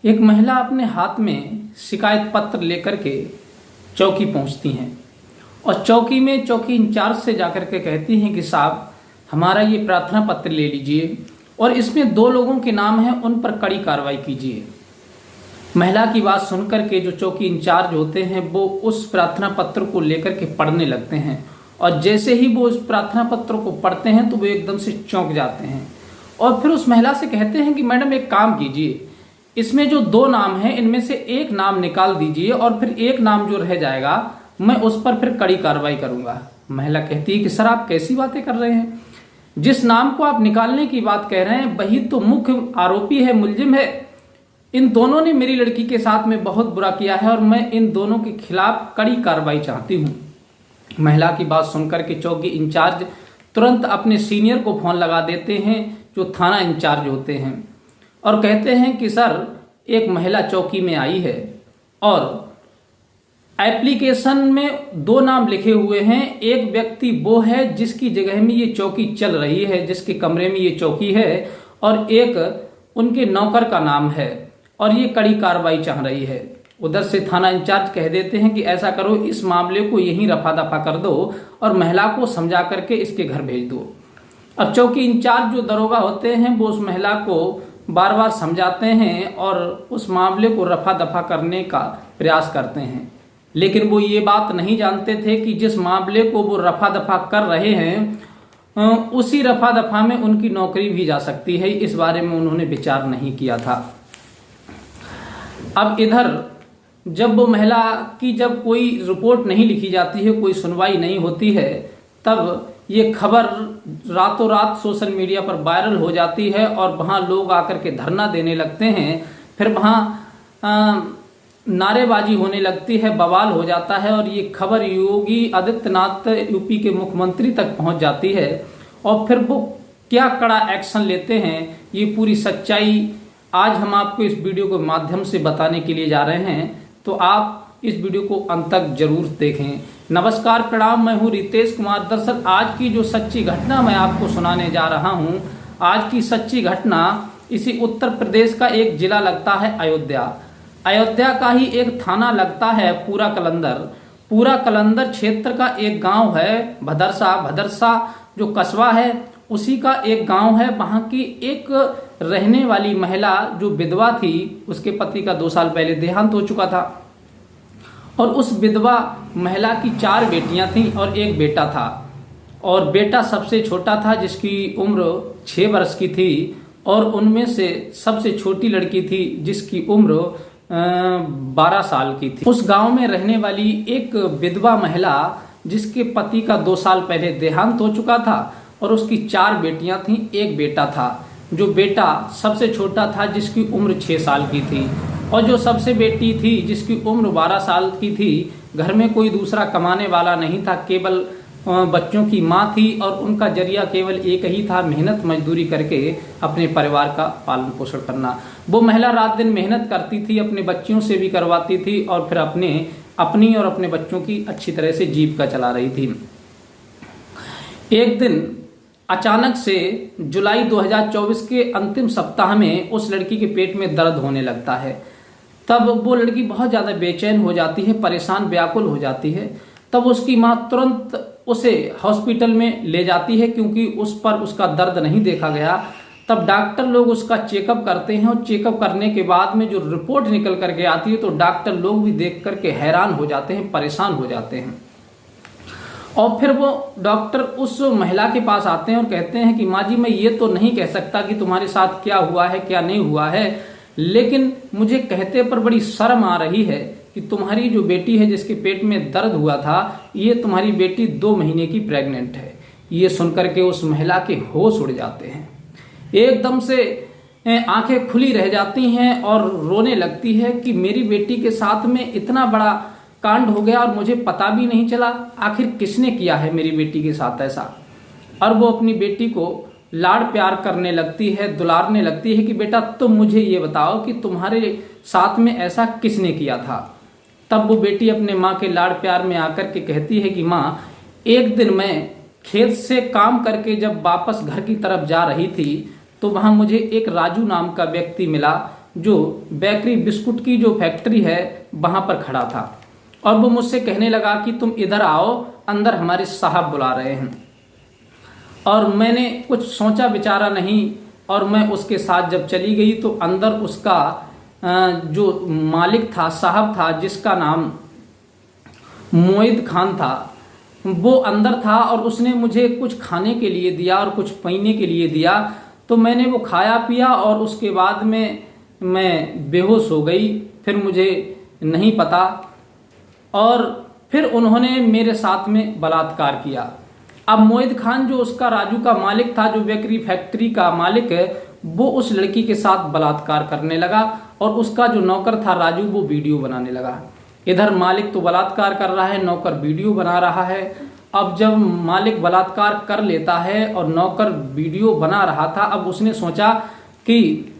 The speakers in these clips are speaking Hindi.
एक महिला अपने हाथ में शिकायत पत्र लेकर के चौकी पहुंचती हैं और चौकी में चौकी इंचार्ज से जाकर के कहती हैं कि साहब हमारा ये प्रार्थना पत्र ले लीजिए और इसमें 2 लोगों के नाम हैं, उन पर कड़ी कार्रवाई कीजिए। महिला की बात सुनकर के जो चौकी इंचार्ज होते हैं वो उस प्रार्थना पत्र को लेकर के पढ़ने लगते हैं और जैसे ही वो उस प्रार्थना पत्र को पढ़ते हैं तो वो एकदम से चौंक जाते हैं और फिर उस महिला से कहते हैं कि मैडम एक काम कीजिए, इसमें जो 2 नाम हैं इनमें से एक नाम निकाल दीजिए और फिर एक नाम जो रह जाएगा मैं उस पर फिर कड़ी कार्रवाई करूंगा। महिला कहती है कि सर आप कैसी बातें कर रहे हैं, जिस नाम को आप निकालने की बात कह रहे हैं वही तो मुख्य आरोपी है, मुलजिम है। इन दोनों ने मेरी लड़की के साथ में बहुत बुरा किया है और मैं इन दोनों के खिलाफ कड़ी कार्रवाई चाहती हूँ। महिला की बात सुनकर के चौकी इंचार्ज तुरंत अपने सीनियर को फोन लगा देते हैं जो थाना इंचार्ज होते हैं और कहते हैं कि सर एक महिला चौकी में आई है और एप्लीकेशन में 2 नाम लिखे हुए हैं, एक व्यक्ति वो है जिसकी जगह में ये चौकी चल रही है, जिसके कमरे में ये चौकी है और एक उनके नौकर का नाम है और ये कड़ी कार्रवाई चाह रही है। उधर से थाना इंचार्ज कह देते हैं कि ऐसा करो इस मामले को यहीं रफा दफा कर दो और महिला को समझा करके इसके घर भेज दो। अब चौकी इंचार्ज जो दरोगा होते हैं वो उस महिला को बार बार समझाते हैं और उस मामले को रफा दफा करने का प्रयास करते हैं, लेकिन वो ये बात नहीं जानते थे कि जिस मामले को वो रफा दफा कर रहे हैं उसी रफा दफा में उनकी नौकरी भी जा सकती है। इस बारे में उन्होंने विचार नहीं किया था। अब इधर जब वो महिला की जब कोई रिपोर्ट नहीं लिखी जाती है, कोई सुनवाई नहीं होती है, तब ये खबर रातों रात सोशल मीडिया पर वायरल हो जाती है और वहाँ लोग आकर के धरना देने लगते हैं। फिर वहाँ नारेबाजी होने लगती है, बवाल हो जाता है और ये खबर योगी आदित्यनाथ यूपी के मुख्यमंत्री तक पहुंच जाती है और फिर वो क्या कड़ा एक्शन लेते हैं ये पूरी सच्चाई आज हम आपको इस वीडियो के माध्यम से बताने के लिए जा रहे हैं, तो आप इस वीडियो को अंत तक जरूर देखें। नमस्कार प्रणाम, मैं हूँ रितेश कुमार। दरअसल आज की जो सच्ची घटना मैं आपको सुनाने जा रहा हूँ, आज की सच्ची घटना इसी उत्तर प्रदेश का एक जिला लगता है अयोध्या का ही एक थाना लगता है पूरा कलंदर क्षेत्र का एक गांव है भदरसा जो कस्बा है उसी का एक गांव है। वहां की एक रहने वाली महिला जो विधवा थी, उसके पति का 2 साल पहले देहांत हो चुका था और उस विधवा महिला की 4 बेटियां थीं और एक बेटा था और बेटा सबसे छोटा था जिसकी उम्र 6 वर्ष की थी और उनमें से सबसे छोटी लड़की थी जिसकी उम्र 12 साल की थी। उस गांव में रहने वाली एक विधवा महिला जिसके पति का 2 साल पहले देहांत हो चुका था और उसकी 4 बेटियां थीं, एक बेटा था। जो बेटा सबसे छोटा था जिसकी उम्र 6 साल की थी और जो सबसे बेटी थी जिसकी उम्र 12 साल की थी। घर में कोई दूसरा कमाने वाला नहीं था, केवल बच्चों की माँ थी और उनका जरिया केवल एक ही था, मेहनत मजदूरी करके अपने परिवार का पालन पोषण करना। वो महिला रात दिन मेहनत करती थी, अपने बच्चियों से भी करवाती थी और फिर अपनी और अपने बच्चों की अच्छी तरह से जीविका चला रही थी। एक दिन अचानक से जुलाई 2024 के अंतिम सप्ताह में उस लड़की के पेट में दर्द होने लगता है। तब वो लड़की बहुत ज़्यादा बेचैन हो जाती है, परेशान व्याकुल हो जाती है। तब उसकी माँ तुरंत उसे हॉस्पिटल में ले जाती है क्योंकि उस पर उसका दर्द नहीं देखा गया। तब डॉक्टर लोग उसका चेकअप करते हैं और चेकअप करने के बाद में जो रिपोर्ट निकल करके आती है तो डॉक्टर लोग भी देख करके हैरान हो जाते हैं, परेशान हो जाते हैं। और फिर वो डॉक्टर उस महिला के पास आते हैं और कहते हैं कि माँ जी मैं ये तो नहीं कह सकता कि तुम्हारे साथ क्या हुआ है क्या नहीं हुआ है, लेकिन मुझे कहते पर बड़ी शर्म आ रही है कि तुम्हारी जो बेटी है जिसके पेट में दर्द हुआ था, ये तुम्हारी बेटी 2 महीने की प्रेग्नेंट है। ये सुनकर के उस महिला के होश उड़ जाते हैं, एकदम से आंखें खुली रह जाती हैं और रोने लगती है कि मेरी बेटी के साथ में इतना बड़ा कांड हो गया और मुझे पता भी नहीं चला, आखिर किसने किया है मेरी बेटी के साथ ऐसा। और वो अपनी बेटी को लाड़ प्यार करने लगती है, दुलारने लगती है कि बेटा तुम मुझे ये बताओ कि तुम्हारे साथ में ऐसा किसने किया था। तब वो बेटी अपने माँ के लाड़ प्यार में आकर के कहती है कि माँ एक दिन मैं खेत से काम करके जब वापस घर की तरफ जा रही थी तो वहां मुझे एक राजू नाम का व्यक्ति मिला जो बेकरी बिस्कुट की जो फैक्ट्री है वहां पर खड़ा था और वो मुझसे कहने लगा कि तुम इधर आओ, अंदर हमारे साहब बुला रहे हैं। और मैंने कुछ सोचा विचारा नहीं और मैं उसके साथ जब चली गई तो अंदर उसका जो मालिक था, साहब था, जिसका नाम मोहित खान था, वो अंदर था और उसने मुझे कुछ खाने के लिए दिया और कुछ पीने के लिए दिया। तो मैंने वो खाया पिया और उसके बाद में मैं बेहोश हो गई। फिर मुझे नहीं पता और फिर उन्होंने मेरे साथ में बलात्कार किया। अब मोहित खान जो उसका राजू का मालिक था, जो बेकरी फैक्ट्री का मालिक है, वो उस लड़की के साथ बलात्कार करने लगा और उसका जो नौकर था राजू, वो वीडियो बनाने लगा। इधर मालिक तो बलात्कार कर रहा है, नौकर वीडियो बना रहा है। अब जब मालिक बलात्कार कर लेता है और नौकर वीडियो बना रहा था, अब उसने सोचा कि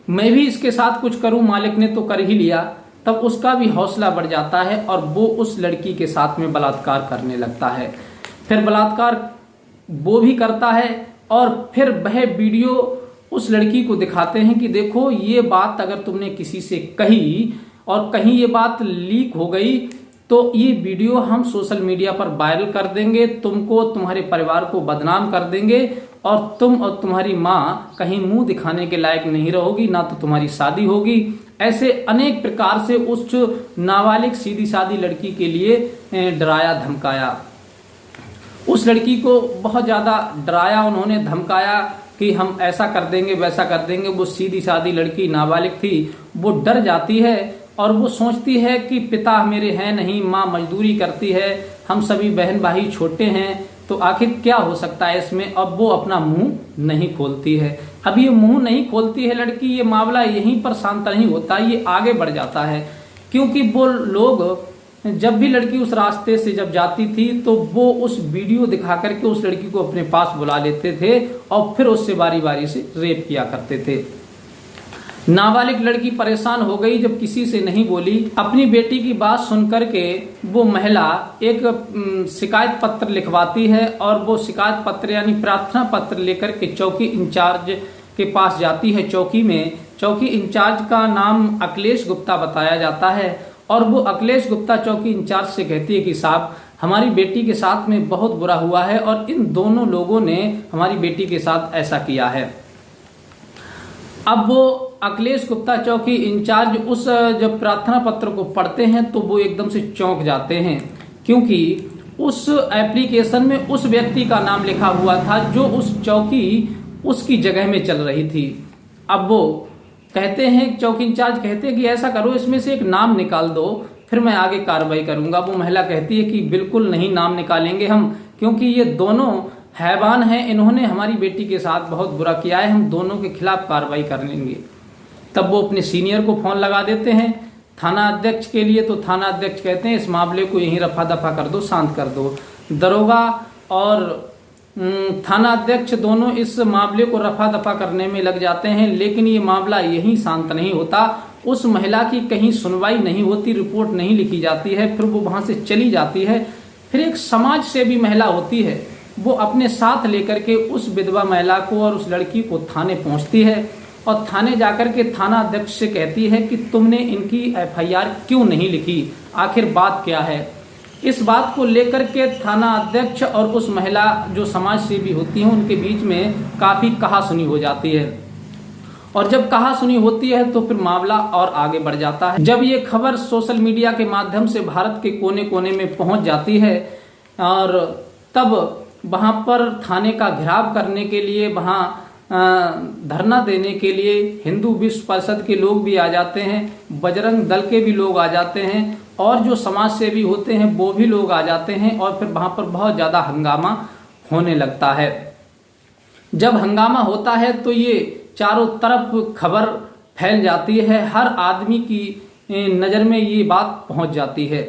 मैं भी इसके साथ कुछ करूं, मालिक ने तो कर ही लिया। तब उसका भी हौसला बढ़ जाता है और वो उस लड़की के साथ में बलात्कार करने लगता है। फिर बलात्कार वो भी करता है और फिर वह वीडियो उस लड़की को दिखाते हैं कि देखो, ये बात अगर तुमने किसी से कही और कहीं ये बात लीक हो गई तो ये वीडियो हम सोशल मीडिया पर वायरल कर देंगे, तुमको, तुम्हारे परिवार को बदनाम कर देंगे और तुम और तुम्हारी माँ कहीं मुंह दिखाने के लायक नहीं रहोगी, ना तो तुम्हारी शादी होगी। ऐसे अनेक प्रकार से उस नाबालिग सीधी सादी लड़की के लिए डराया धमकाया। उस लड़की को बहुत ज्यादा डराया, उन्होंने धमकाया कि हम ऐसा कर देंगे, वैसा कर देंगे। वो सीधी सादी लड़की नाबालिग थी, वो डर जाती है और वो सोचती है कि पिता मेरे हैं नहीं, माँ मजदूरी करती है, हम सभी बहन भाई छोटे हैं, तो आखिर क्या हो सकता है इसमें। अब वो अपना मुंह नहीं खोलती है। अब ये मुंह नहीं खोलती है लड़की, ये मामला यहीं पर शांत नहीं होता, ये आगे बढ़ जाता है। क्योंकि वो लोग जब भी लड़की उस रास्ते से जब जाती थी तो वो उस वीडियो दिखा करके उस लड़की को अपने पास बुला लेते थे और फिर उससे बारी बारी से रेप किया करते थे। नाबालिग लड़की परेशान हो गई, जब किसी से नहीं बोली। अपनी बेटी की बात सुनकर के वो महिला एक शिकायत पत्र लिखवाती है और वो शिकायत पत्र यानी प्रार्थना पत्र लेकर के चौकी इंचार्ज के पास जाती है। चौकी में चौकी इंचार्ज का नाम अखिलेश गुप्ता बताया जाता है और वो अखिलेश गुप्ता चौकी इंचार्ज से कहती है कि साहब, हमारी बेटी के साथ में बहुत बुरा हुआ है और इन दोनों लोगों ने हमारी बेटी के साथ ऐसा किया है। अब वो अखिलेश गुप्ता चौकी इंचार्ज उस जब प्रार्थना पत्र को पढ़ते हैं तो वो एकदम से चौंक जाते हैं, क्योंकि उस एप्लीकेशन में उस व्यक्ति का नाम लिखा हुआ था जो उस चौकी उसकी जगह में चल रही थी। अब वो कहते हैं, चौकी इंचार्ज कहते हैं कि ऐसा करो, इसमें से एक नाम निकाल दो, फिर मैं आगे कार्रवाई करूंगा। वो महिला कहती है कि बिल्कुल नहीं, नाम निकालेंगे हम, क्योंकि ये दोनों हैवान हैं, इन्होंने हमारी बेटी के साथ बहुत बुरा किया है, हम दोनों के खिलाफ कार्रवाई कर लेंगे। तब वो अपने सीनियर को फोन लगा देते हैं थाना अध्यक्ष के लिए। तो थाना अध्यक्ष कहते हैं इस मामले को यहीं रफा दफा कर दो, शांत कर दो। दरोगा और थाना अध्यक्ष दोनों इस मामले को रफा दफा करने में लग जाते हैं, लेकिन ये मामला यहीं शांत नहीं होता। उस महिला की कहीं सुनवाई नहीं होती, रिपोर्ट नहीं लिखी जाती है, फिर वो वहां से चली जाती है। फिर एक समाज सेवी महिला होती है, वो अपने साथ लेकर के उस विधवा महिला को और उस लड़की को थाने पहुंचती है और थाने जाकर के थाना अध्यक्ष से कहती है कि तुमने इनकी एफआईआर क्यों नहीं लिखी, आखिर बात क्या है। इस बात को लेकर के थाना अध्यक्ष और उस महिला जो समाज सेवी होती हैं उनके बीच में काफी कहासुनी हो जाती है और जब कहासुनी होती है तो फिर मामला और आगे बढ़ जाता है। जब ये खबर सोशल मीडिया के माध्यम से भारत के कोने कोने में पहुंच जाती है और तब वहां पर थाने का घेराव करने के लिए, वहां धरना देने के लिए हिंदू विश्व परिषद के लोग भी आ जाते हैं, बजरंग दल के भी लोग आ जाते हैं और जो समाज सेवी होते हैं वो भी लोग आ जाते हैं और फिर वहां पर बहुत ज्यादा हंगामा होने लगता है। जब हंगामा होता है तो ये चारों तरफ खबर फैल जाती है, हर आदमी की नजर में ये बात पहुंच जाती है।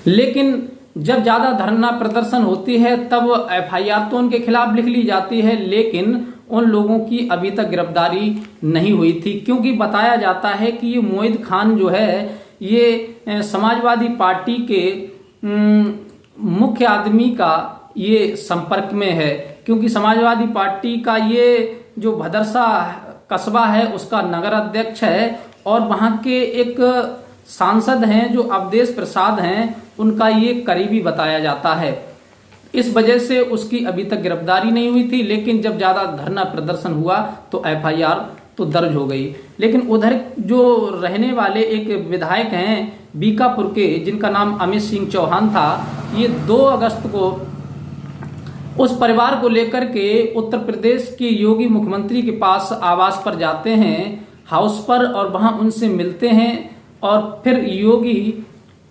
लेकिन जब ज्यादा धरना प्रदर्शन होती है तब एफआईआर तो उनके खिलाफ लिख ली जाती है, लेकिन उन लोगों की अभी तक गिरफ्तारी नहीं हुई थी, क्योंकि बताया जाता है कि ये मोहित खान जो है ये समाजवादी पार्टी के मुख्य आदमी का ये संपर्क में है, क्योंकि समाजवादी पार्टी का ये जो भदरसा कस्बा है उसका नगर अध्यक्ष है और वहां के एक सांसद हैं जो अवधेश प्रसाद हैं, उनका ये करीबी बताया जाता है। इस वजह से उसकी अभी तक गिरफ्तारी नहीं हुई थी, लेकिन जब ज्यादा धरना प्रदर्शन हुआ तो एफआईआर तो दर्ज हो गई। लेकिन उधर जो रहने वाले एक विधायक हैं बीकापुर के, जिनका नाम अमित सिंह चौहान था, ये 2 अगस्त को उस परिवार को लेकर के उत्तर प्रदेश के योगी मुख्यमंत्री के पास आवास पर जाते हैं, हाउस पर, और वहां उनसे मिलते हैं। और फिर योगी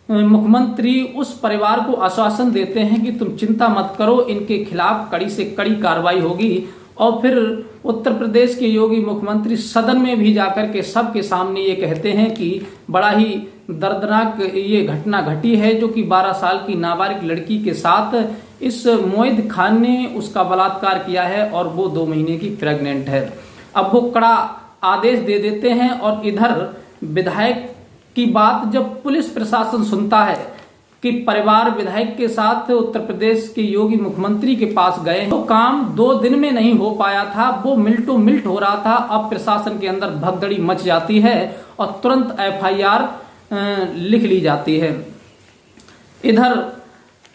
मुख्यमंत्री उस परिवार को आश्वासन देते हैं कि तुम चिंता मत करो, इनके खिलाफ कड़ी से कड़ी कार्रवाई होगी। और फिर उत्तर प्रदेश के योगी मुख्यमंत्री सदन में भी जाकर के सबके सामने ये कहते हैं कि बड़ा ही दर्दनाक ये घटना घटी है, जो कि 12 साल की नाबालिग लड़की के साथ इस मोहित खान ने उसका बलात्कार किया है और वो 2 महीने की प्रेग्नेंट है। अब वो कड़ा आदेश दे देते हैं। और इधर विधायक की बात जब पुलिस प्रशासन सुनता है कि परिवार विधायक के साथ उत्तर प्रदेश के योगी मुख्यमंत्री के पास गए, तो काम 2 दिन में नहीं हो पाया था, वो मिल्टो मिल्ट हो रहा था। अब प्रशासन के अंदर भगदड़ी मच जाती है और तुरंत एफआईआर लिख ली जाती है। इधर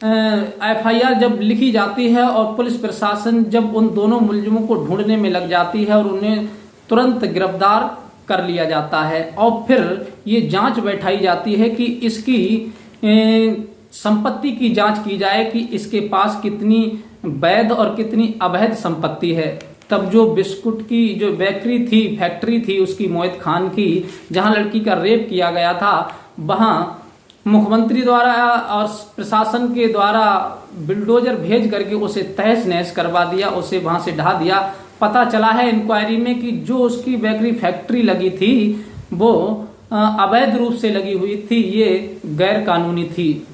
एफआईआर जब लिखी जाती है और पुलिस प्रशासन जब उन दोनों मुलजिमों को ढूंढने में लग जाती है और उन्हें तुरंत गिरफ्तार कर लिया जाता है। और फिर ये जांच बैठाई जाती है कि इसकी संपत्ति की जांच की जाए कि इसके पास कितनी वैध और कितनी अवैध संपत्ति है। तब जो बिस्कुट की जो बेकरी थी, फैक्ट्री थी उसकी, मोहित खान की, जहां लड़की का रेप किया गया था, वहां मुख्यमंत्री द्वारा और प्रशासन के द्वारा बिल्डोजर भेज करके उसे तहस नहस करवा दिया, उसे वहां से ढा दिया। पता चला है इंक्वायरी में कि जो उसकी बेकरी फैक्ट्री लगी थी वो अवैध रूप से लगी हुई थी, ये गैर कानूनी थी,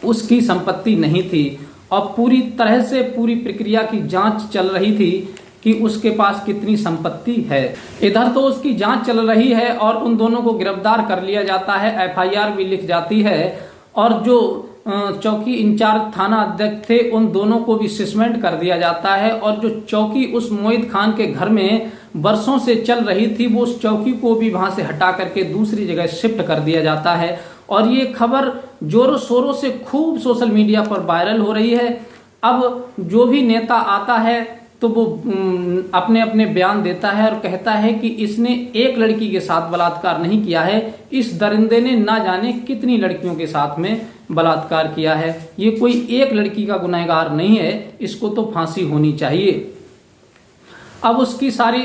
उसकी संपत्ति नहीं थी। और पूरी तरह से पूरी प्रक्रिया की जांच चल रही थी कि उसके पास कितनी संपत्ति है। इधर तो उसकी जांच चल रही है और उन दोनों को गिरफ्तार कर लिया जाता है, एफआईआर भी लिख जाती है। और जो चौकी इंचार्ज थाना अध्यक्ष थे उन दोनों को भी सस्पेंड कर दिया जाता है। और जो चौकी उस मोहित खान के घर में वर्षों से चल रही थी, वो उस चौकी को भी वहां से हटा करके दूसरी जगह शिफ्ट कर दिया जाता है। और ये खबर जोरों शोरों से खूब सोशल मीडिया पर वायरल हो रही है। अब जो भी नेता आता है तो वो अपने अपने बयान देता है और कहता है कि इसने एक लड़की के साथ बलात्कार नहीं किया है, इस दरिंदे ने ना जाने कितनी लड़कियों के साथ में बलात्कार किया है। ये कोई एक लड़की का गुनहगार नहीं है, इसको तो फांसी होनी चाहिए। अब उसकी सारी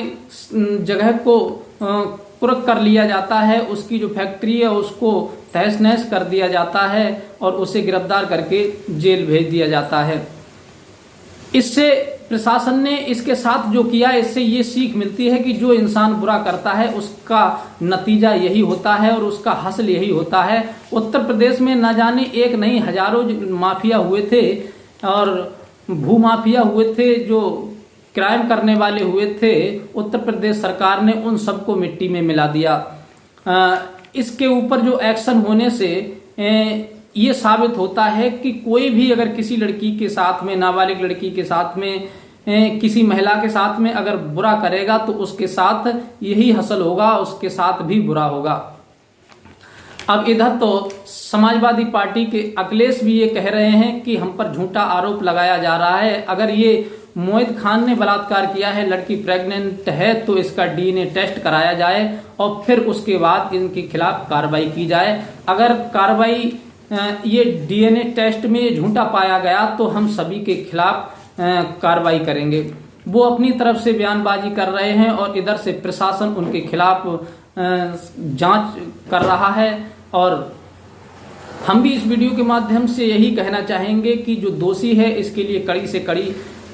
जगह को कुर्क कर लिया जाता है, उसकी जो फैक्ट्री है उसको तहस नहस कर दिया जाता है और उसे गिरफ्तार करके जेल भेज दिया जाता है। इससे प्रशासन ने इसके साथ जो किया, इससे ये सीख मिलती है कि जो इंसान बुरा करता है उसका नतीजा यही होता है और उसका हासिल यही होता है। उत्तर प्रदेश में न जाने एक नहीं हजारों माफिया हुए थे और भूमाफिया हुए थे, जो क्राइम करने वाले हुए थे। उत्तर प्रदेश सरकार ने उन सबको मिट्टी में मिला दिया। इसके ऊपर जो एक्शन होने से ये साबित होता है कि कोई भी अगर किसी लड़की के साथ में, नाबालिग लड़की के साथ में, किसी महिला के साथ में अगर बुरा करेगा तो उसके साथ यही हासिल होगा, उसके साथ भी बुरा होगा। अब इधर तो समाजवादी पार्टी के अखिलेश भी ये कह रहे हैं कि हम पर झूठा आरोप लगाया जा रहा है। अगर ये मोहित खान ने बलात्कार किया है, लड़की प्रेग्नेंट है, तो इसका डीएनए टेस्ट कराया जाए और फिर उसके बाद इनके खिलाफ कार्रवाई की जाए। अगर कार्रवाई ये डीएनए टेस्ट में झूठा पाया गया तो हम सभी के खिलाफ कार्रवाई करेंगे। वो अपनी तरफ से बयानबाजी कर रहे हैं और इधर से प्रशासन उनके खिलाफ जांच कर रहा है। और हम भी इस वीडियो के माध्यम से यही कहना चाहेंगे कि जो दोषी है इसके लिए कड़ी से कड़ी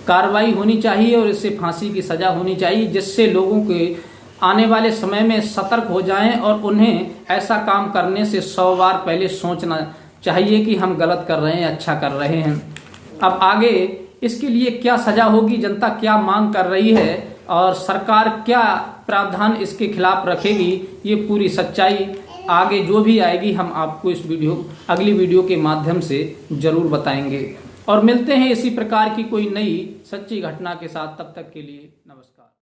कार्रवाई होनी चाहिए और इससे फांसी की सजा होनी चाहिए, जिससे लोगों के आने वाले समय में सतर्क हो जाएं और उन्हें ऐसा काम करने से 100 बार पहले सोचना चाहिए कि हम गलत कर रहे हैं, अच्छा कर रहे हैं। अब आगे इसके लिए क्या सजा होगी, जनता क्या मांग कर रही है और सरकार क्या प्रावधान इसके खिलाफ रखेगी, ये पूरी सच्चाई आगे जो भी आएगी हम आपको इस अगली वीडियो के माध्यम से जरूर बताएंगे। और मिलते हैं इसी प्रकार की कोई नई सच्ची घटना के साथ। तब तक के लिए नमस्कार।